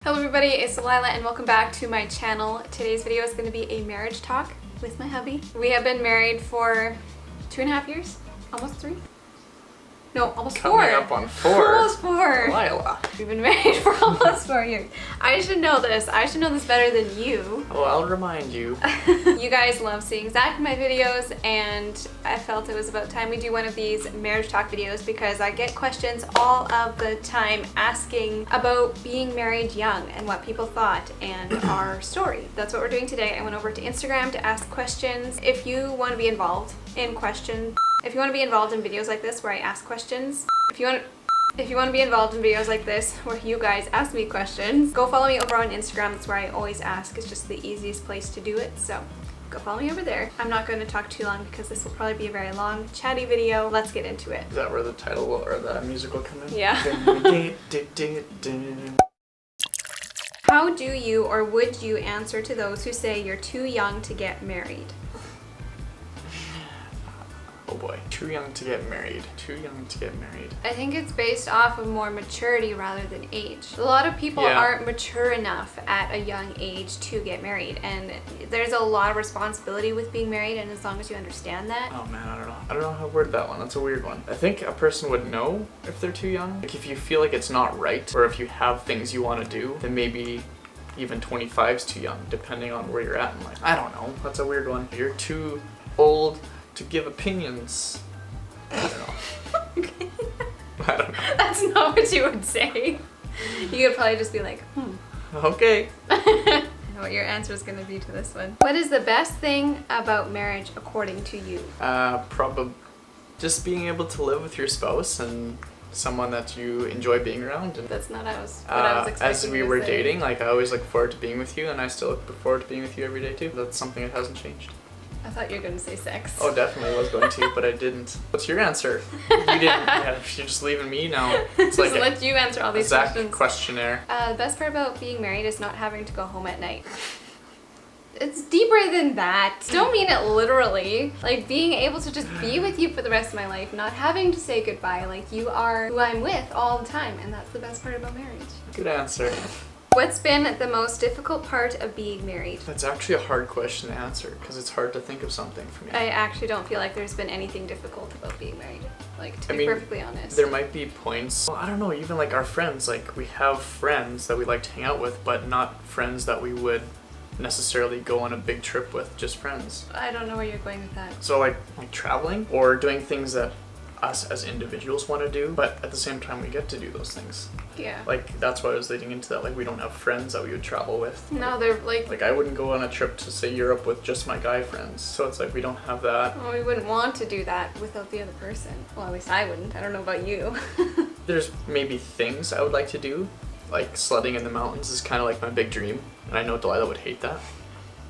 Hello everybody, it's Delilah and welcome back to my channel. Today's video is going to be a marriage talk with my hubby. We have been married for 2.5 years, almost 3. No, almost 4. Coming up on 4. Almost 4. Delilah. We've been married for almost 4 years. I should know this. I should know this better than you. Well, I'll remind you. You guys love seeing Zach in my videos, and I felt it was about time we do one of these marriage talk videos because I get questions all of the time asking about being married young and what people thought and our story. That's what we're doing today. I went over to Instagram to ask questions. If you want to be involved in if you want to be involved in videos like this where I ask questions, if you want to be involved in videos like this where you guys ask me questions, go follow me over on Instagram. That's where I always ask. It's just the easiest place to do it. So go follow me over there. I'm not going to talk too long because this will probably be a very long, chatty video. Let's get into it. Is that where the title will, or the music will come in? Yeah. How do you or would you answer to those who say you're too young to get married? Oh boy. Too young to get married. Too young to get married. I think it's based off of more maturity rather than age. A lot of people Yeah. aren't mature enough at a young age to get married, and there's a lot of responsibility with being married, and as long as you understand that. Oh man, I don't know how to word that one. That's a weird one. I think a person would know if they're too young. Like if you feel like it's not right, or if you have things you want to do, then maybe even 25 is too young, depending on where you're at in life. I don't know. That's a weird one. You're too old to give opinions. I don't know. Okay. I don't know. That's not what you would say. You could probably just be like, Okay. I know what your answer is going to be to this one. What is the best thing about marriage according to you? Probably just being able to live with your spouse and someone that you enjoy being around. And That's not what I was expecting. as we you to were say. dating, like I always look forward to being with you, and I still look forward to being with you every day too. That's something that hasn't changed. I thought you were going to say sex. Oh, definitely was going to, but I didn't. What's your answer? You didn't. Yeah, you're just leaving me now. It's Just like let you answer all a these Zach questions. questionnaire. The best part about being married is not having to go home at night. It's deeper than that. Don't mean it literally. Like being able to just be with you for the rest of my life, not having to say goodbye. Like you are who I'm with all the time, and that's the best part about marriage. Good answer. What's been the most difficult part of being married? That's actually a hard question to answer because it's hard to think of something for me. I actually don't feel like there's been anything difficult about being married. Like to I be mean, perfectly honest. There might be points, well, I don't know, even like our friends, like we have friends that we like to hang out with, but not friends that we would necessarily go on a big trip with, just friends. I don't know where you're going with that. So like traveling or doing things that us as individuals want to do, but at the same time we get to do those things. Yeah. Like that's why I was leading into that, like we don't have friends that we would travel with. No, they're like I wouldn't go on a trip to say Europe with just my guy friends. So it's like we don't have that. well, we wouldn't want to do that without the other person. Well, at least I wouldn't. I don't know about you. There's maybe things I would like to do, like sledding in the mountains is kind of like my big dream, and I know Delilah would hate that.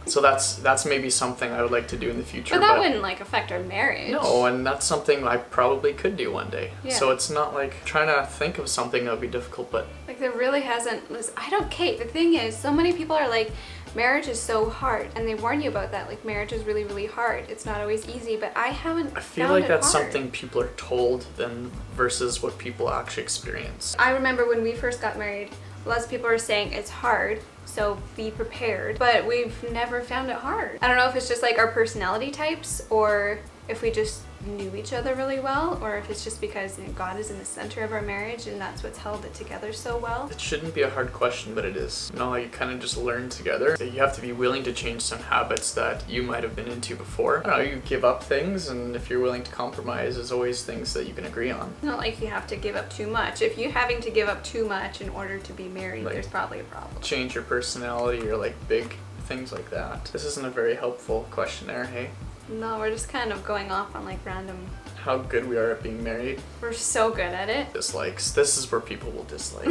So that's maybe something I would like to do in the future. But that wouldn't like affect our marriage. No, and that's something I probably could do one day. Yeah. So it's not like trying to think of something that would be difficult, but Like there really hasn't. I don't. Kate, the thing is, so many people are like, marriage is so hard, and they warn you about that. Like marriage is really, really hard. It's not always easy. But I haven't. I feel found like it that's hard. something people are told than versus what people actually experience. I remember when we first got married, lots of people were saying it's hard, so be prepared. But we've never found it hard. I don't know if it's just like our personality types, or if we just knew each other really well, or if it's just because God is in the center of our marriage and that's what's held it together so well. It shouldn't be a hard question, but it is. You know, like you kind of just learn together. You have to be willing to change some habits that you might have been into before. I don't know, you give up things, and if you're willing to compromise, there's always things that you can agree on. It's not like you have to give up too much. If you're having to give up too much in order to be married, Like- there's probably a problem. Change your personality or like big things like that. This isn't a very helpful questionnaire, hey? No, we're just kind of going off on like random. How good we are at being married. We're so good at it. Dislikes. This is where people will dislike.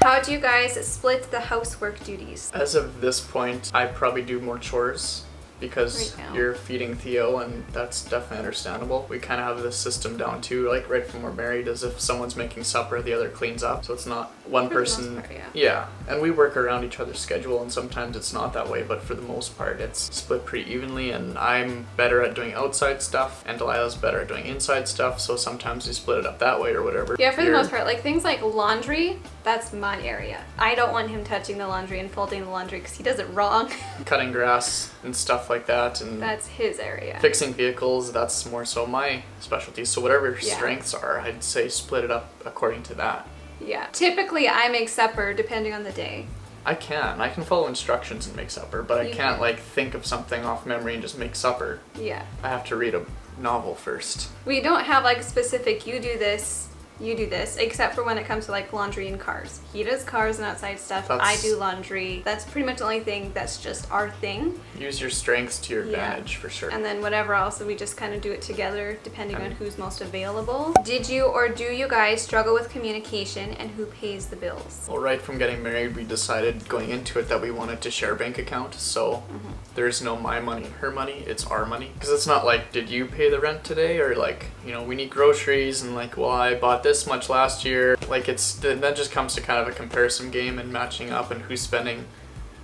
How do you guys split the housework duties? As of this point, I probably do more chores because Right now. you're feeding Theo, and that's definitely understandable. We kind of have this system down too, like right from we're married, as if someone's making supper, the other cleans up. So it's not one For the person. most part, yeah. Yeah, and we work around each other's schedule, and sometimes it's not that way, but for the most part, it's split pretty evenly. And I'm better at doing outside stuff, and Delilah's better at doing inside stuff. So sometimes we split it up that way or whatever. Yeah, for the most part, like things like laundry, That's my area. I don't want him touching the laundry and folding the laundry because he does it wrong. Cutting grass and stuff like that, and That's his area. fixing vehicles, that's more so my specialty. So whatever your strengths are, I'd say split it up according to that. Yeah. Typically, I make supper depending on the day. I can follow instructions and make supper, but I can't like think of something off memory and just make supper. Yeah. I have to read a novel first. We don't have like a specific you do this, except for when it comes to like laundry and cars. He does cars and outside stuff. I do laundry. That's pretty much the only thing that's just our thing. Use your strengths to your advantage for sure. And then whatever else, we just kind of do it together depending on who's most available. Did you or do you guys struggle with communication, and who pays the bills? Well, right from getting married, we decided going into it that we wanted to share a bank account. So there's no my money, her money, it's our money. Because it's not like, did you pay the rent today? Or like, you know, we need groceries and like, well, I bought this much last year. Like that just comes to kind of a comparison game and matching up and who's spending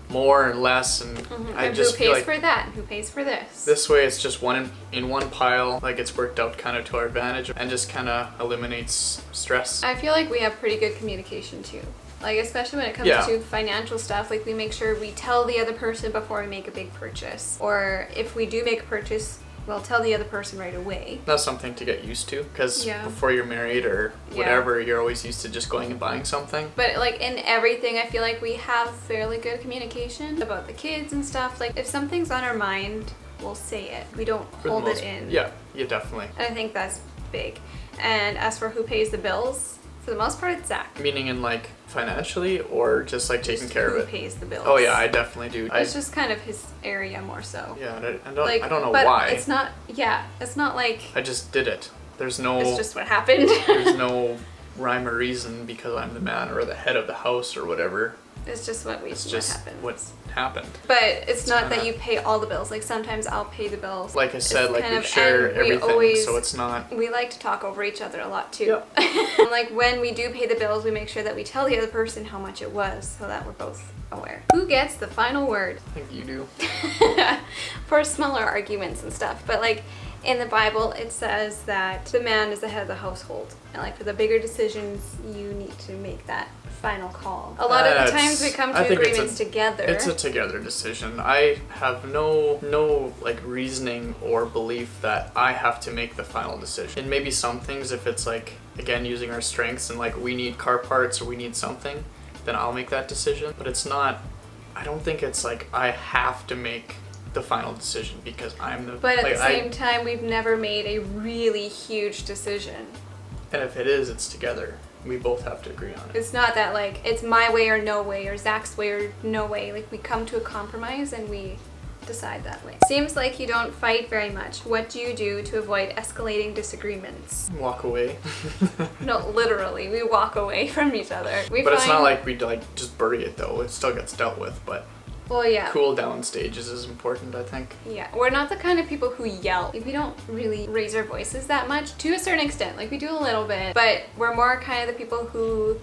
more and less, and I and just who feel pays like for that and who pays for this. This way it's just one in one pile. Like it's worked out kind of to our advantage and just kind of eliminates stress. I feel like we have pretty good communication too. Like especially when it comes to financial stuff, like we make sure we tell the other person before we make a big purchase. Or if we do make a purchase, we'll tell the other person right away. That's something to get used to, because before you're married or whatever, you're always used to just going and buying something. But like in everything, I feel like we have fairly good communication about the kids and stuff. Like if something's on our mind, we'll say it. We don't hold it in. Yeah, definitely. And I think that's big. And as for who pays the bills, for the most part, it's Zach. Meaning in like financially or just like taking care of it? Who pays the bills? Oh yeah, I definitely do. It's just kind of his area more so. Yeah, I Like, don't know but why. It's not like... I just did it. There's no... It's just what happened. There's no rhyme or reason because I'm the man or the head of the house or whatever. It's just what happened. What happened. But it's not that you pay all the bills. Like sometimes I'll pay the bills. Like I said, like we share everything, so it's not... We like to talk over each other a lot too. And like when we do pay the bills, we make sure that we tell the other person how much it was so that we're both aware. Who gets the final word? I think you do. For smaller arguments and stuff. But like in the Bible, it says that the man is the head of the household. And like for the bigger decisions, you need to make that final call. A lot of the times we come to agreements together. It's a together decision. I have no like reasoning or belief that I have to make the final decision. And maybe some things, if it's like, again, using our strengths and like we need car parts or we need something, then I'll make that decision. But it's not, I don't think it's like I have to make the final decision because I'm the... But at the same time, we've never made a really huge decision. And if it is, it's together. We both have to agree on it. It's not that like it's my way or no way or Zach's way or no way. Like we come to a compromise and we decide that way. Seems like you don't fight very much. What do you do to avoid escalating disagreements? Walk away. No, literally, we walk away from each other. But it's not like we like just bury it though. It still gets dealt with, but... Well, yeah. Cool down stages is important, I think. Yeah, we're not the kind of people who yell. Like, we don't really raise our voices that much, to a certain extent. Like, we do a little bit, but we're more kind of the people who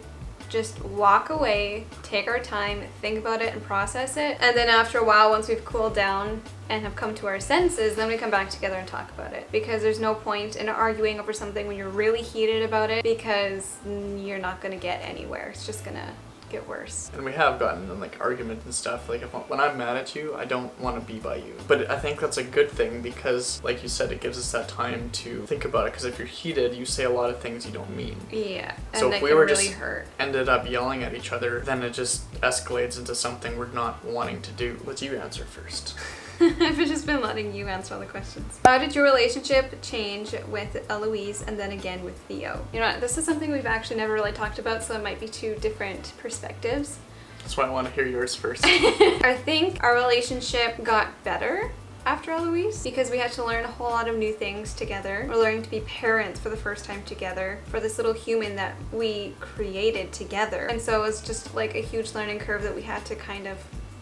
just walk away, take our time, think about it and process it. And then after a while, once we've cooled down and have come to our senses, then we come back together and talk about it. Because there's no point in arguing over something when you're really heated about it, because you're not gonna get anywhere. It's just gonna get worse. And we have gotten in like arguments and stuff. Like when I'm mad at you, I don't want to be by you. But I think that's a good thing because, like you said, it gives us that time to think about it. Because if you're heated, you say a lot of things you don't mean. Yeah, and so that if we can were really just hurt. Ended up yelling at each other, then it just escalates into something we're not wanting to do. Let you answer first. I've just been letting you answer all the questions. How did your relationship change with Eloise and then again with Theo? You know, this is something we've actually never really talked about, so it might be two different perspectives. That's why I want to hear yours first. I think our relationship got better after Eloise because we had to learn a whole lot of new things together. We're learning to be parents for the first time together for this little human that we created together. And so it was just like a huge learning curve that we had to kind of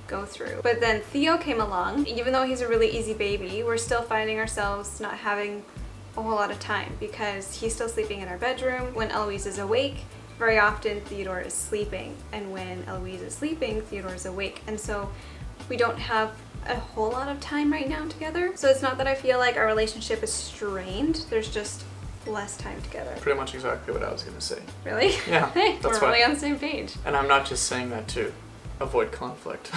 go through. But then Theo came along. Even though he's a really easy baby, we're still finding ourselves not having a whole lot of time because he's still sleeping in our bedroom. When Eloise is awake, very often Theodore is sleeping, and when Eloise is sleeping, Theodore is awake. And so we don't have a whole lot of time right now together. So it's not that I feel like our relationship is strained, there's just less time together. Pretty much exactly what I was gonna say. Really? Yeah, Hey, that's we're really why. on the same page. And I'm not just saying that to avoid conflict,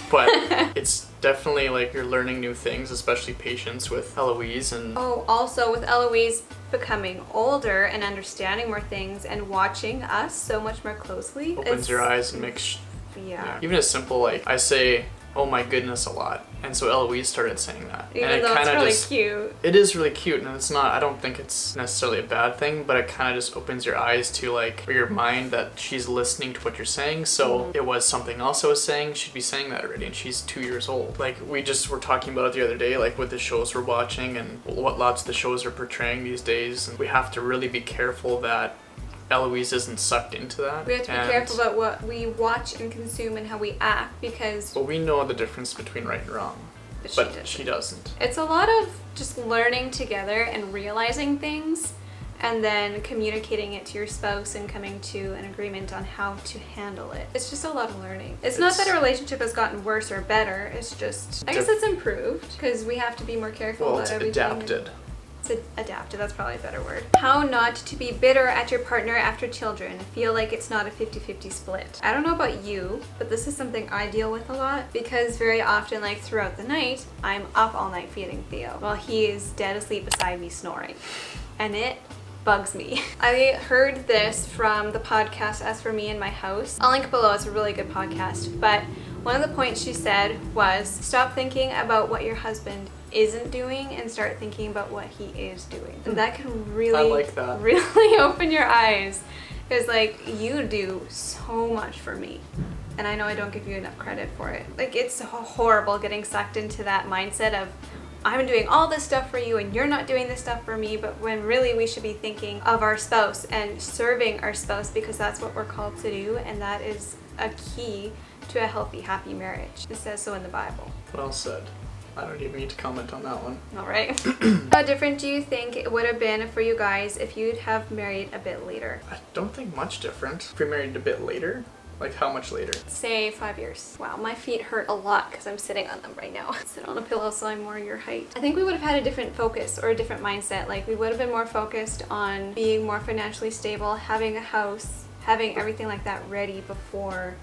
but it's definitely like you're learning new things, especially patience with Eloise and Oh, also with Eloise becoming older and understanding more things and watching us so much more closely. opens your eyes and makes even as simple like I say oh my goodness a lot, and so Eloise started saying that. Even and it though it's really just, cute. It is really cute, and it's not, I don't think it's necessarily a bad thing, but it kind of just opens your eyes to like, or your mind that she's listening to what you're saying, so it was something else I was saying, she'd be saying that already, and she's 2 years old. Like, we just were talking about it the other day, like with the shows we're watching and what lots of the shows are portraying these days, and we have to really be careful that Eloise isn't sucked into that. We have to be careful about what we watch and consume and how we act because... Well, we know the difference between right and wrong, but she doesn't. It's a lot of just learning together and realizing things and then communicating it to your spouse and coming to an agreement on how to handle it. It's just a lot of learning. It's not that a relationship has gotten worse or better, it's just... I guess it's improved because we have to be more careful about everything. Well, it's adapted. Adapted, that's probably a better word. How not to be bitter at your partner after children. Feel like it's not a 50-50 split. I don't know about you, but this is something I deal with a lot because very often, like throughout the night, I'm up all night feeding Theo while he is dead asleep beside me snoring. And it bugs me. I heard this from the podcast As For Me in My House. I'll link below, it's a really good podcast, but one of the points she said was stop thinking about what your husband isn't doing and start thinking about what he is doing. And that can really, I like that. Really open your eyes. Because like, you do so much for me. And I know I don't give you enough credit for it. Like, it's so horrible getting sucked into that mindset of I'm doing all this stuff for you and you're not doing this stuff for me, but when really we should be thinking of our spouse and serving our spouse because that's what we're called to do, and that is a key to a healthy, happy marriage. It says so in the Bible. Well said. I don't even need to comment on that one. All right. How different do you think it would have been for you guys if you'd have married a bit later? I don't think much different. If we married a bit later, like how much later? Say 5 years. Wow, my feet hurt a lot because I'm sitting on them right now. I sit on a pillow so I'm more your height. I think we would have had a different focus or a different mindset. Like, we would have been more focused on being more financially stable, having a house, having everything like that ready before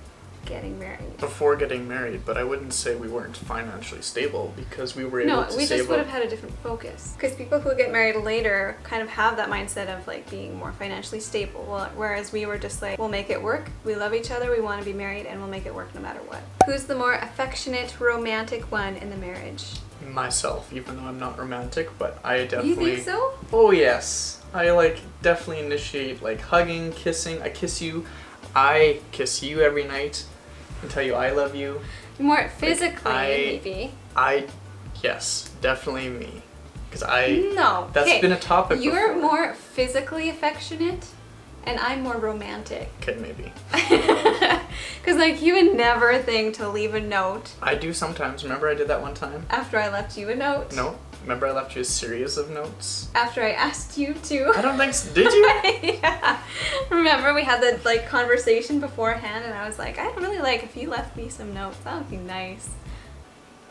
getting married. Before getting married, but I wouldn't say we weren't financially stable because we were able to save up. No, we just would have had a different focus. Because people who get married later kind of have that mindset of like being more financially stable, whereas we were just like, we'll make it work, we love each other, we want to be married, and we'll make it work no matter what. Who's the more affectionate, romantic one in the marriage? Myself, even though I'm not romantic, but I definitely... You think so? Oh yes. I like definitely initiate like hugging, kissing. I kiss you. I kiss you every night and tell you I love you. More physically, maybe. Yes, definitely me. Because No. That's been a topic You're before. more physically affectionate, and I'm more romantic. Okay, maybe. Because like, you would never think to leave a note. I do sometimes. Remember I did that one time? After I left you a note. No. Remember I left you a series of notes? After I asked you to. I don't think so. Did you? Yeah. Remember we had the like conversation beforehand and I was like, I'd really like if you left me some notes. That would be nice.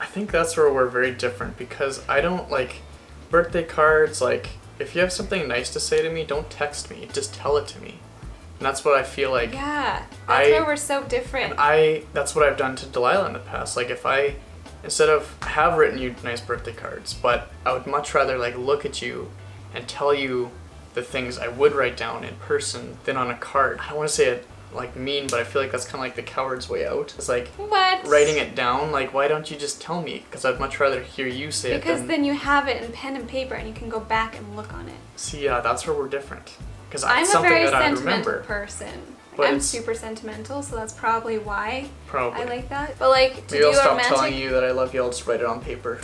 I think that's where we're very different because I don't like birthday cards. Like, if you have something nice to say to me, don't text me. Just tell it to me. And that's what I feel like. Yeah. That's where we're so different. That's what I've done to Delilah in the past. Like, if I... Instead of, I have written you nice birthday cards, but I would much rather like look at you and tell you the things I would write down in person than on a card. I don't want to say it like mean, but I feel like that's kind of like the coward's way out. It's like writing it down. Like, why don't you just tell me? Because I'd much rather hear you say it. Because then you have it in pen and paper and you can go back and look on it. See, yeah, that's where we're different. Because I'm it's something a very that I sentimental remember. person. But I'm super sentimental, so that's probably why Probably. I like that. But like, to Maybe I'll do a stop romantic... telling you that I love you. I'll just write it on paper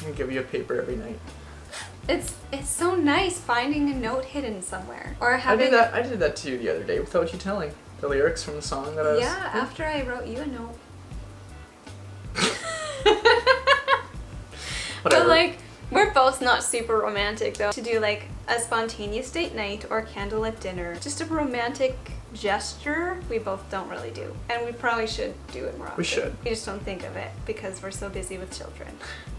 and give you a paper every night. It's so nice finding a note hidden somewhere. Or having... I did that to you the other day without you telling. The lyrics from the song that I was... Yeah, after I wrote you a note. Whatever. But like, we're both not super romantic though. To do like a spontaneous date night or candlelit dinner, just a romantic gesture, we both don't really do. And we probably should do it more often. We should. We just don't think of it because we're so busy with children.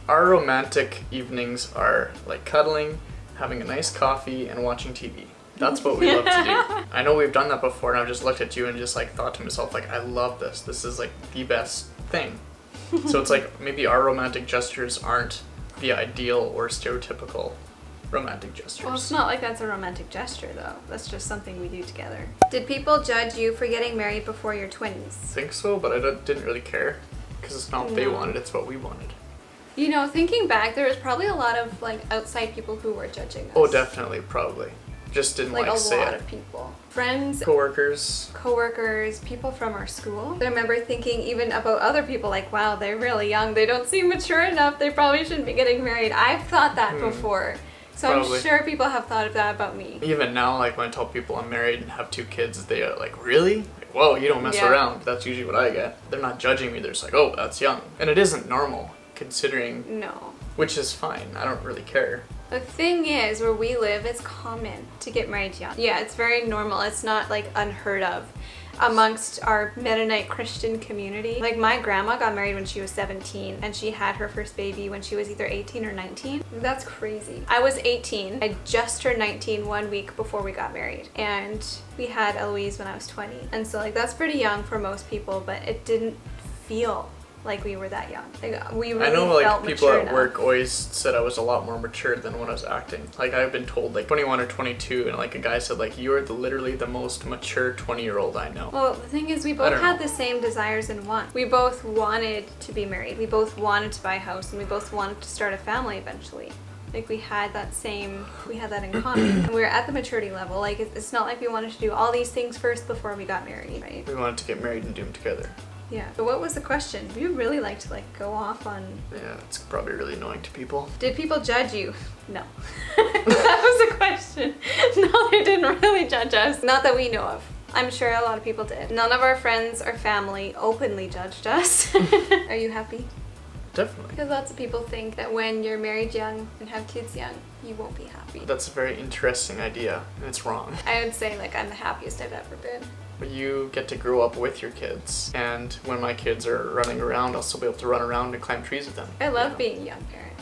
Our romantic evenings are like cuddling, having a nice coffee, and watching TV. That's what we love to do. I know we've done that before, and I've just looked at you and just like thought to myself, like, I love this. This is like the best thing. So it's like maybe our romantic gestures aren't the ideal or stereotypical romantic gestures. Well, it's not like that's a romantic gesture though. That's just something we do together. Did people judge you for getting married before your 20s? I think so, but I didn't really care because it's not what they wanted, it's what we wanted. You know, thinking back, there was probably a lot of like outside people who were judging us. Oh, definitely, probably. Just didn't like say it. Like a lot of people. Friends, coworkers, people from our school. I remember thinking even about other people like, wow, they're really young. They don't seem mature enough. They probably shouldn't be getting married. I've thought that before. So probably. I'm sure people have thought of that about me. Even now, like when I tell people I'm married and have 2 kids, they are like, really? Like, whoa, you don't mess around. That's usually what I get. They're not judging me. They're just like, oh, that's young. And it isn't normal considering... No. Which is fine. I don't really care. The thing is, where we live, it's common to get married young. Yeah, it's very normal. It's not like unheard of amongst our Mennonite Christian community. Like my grandma got married when she was 17 and she had her first baby when she was either 18 or 19. That's crazy. I was 18. I just turned 19 1 week before we got married, and we had Eloise when I was 20. And so like that's pretty young for most people, but it didn't feel like we were that young. Like we really I know like felt people mature at work always said I was a lot more mature than when I was acting. Like I've been told like 21 or 22, and like a guy said like you're literally the most mature 20-year-old I know. Well, the thing is we both had the same desires and wants. We both wanted to be married. We both wanted to buy a house, and we both wanted to start a family eventually. Like we had that in common. And we were at the maturity level. Like it's not like we wanted to do all these things first before we got married, right? We wanted to get married and do them together. Yeah, but what was the question? You really like to like go off on... Yeah, it's probably really annoying to people. Did people judge you? No. That was the question. No, they didn't really judge us. Not that we know of. I'm sure a lot of people did. None of our friends or family openly judged us. Are you happy? Definitely. Because lots of people think that when you're married young and have kids young, you won't be happy. That's a very interesting idea, and it's wrong. I would say like I'm the happiest I've ever been. But you get to grow up with your kids, and when my kids are running around, I'll still be able to run around and climb trees with them. I love being a young parent.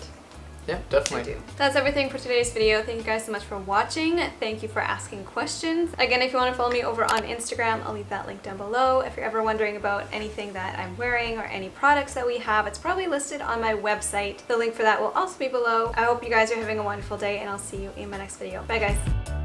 Yeah, definitely. I do. That's everything for today's video. Thank you guys so much for watching. Thank you for asking questions. Again, if you want to follow me over on Instagram, I'll leave that link down below. If you're ever wondering about anything that I'm wearing or any products that we have, it's probably listed on my website. The link for that will also be below. I hope you guys are having a wonderful day, and I'll see you in my next video. Bye guys.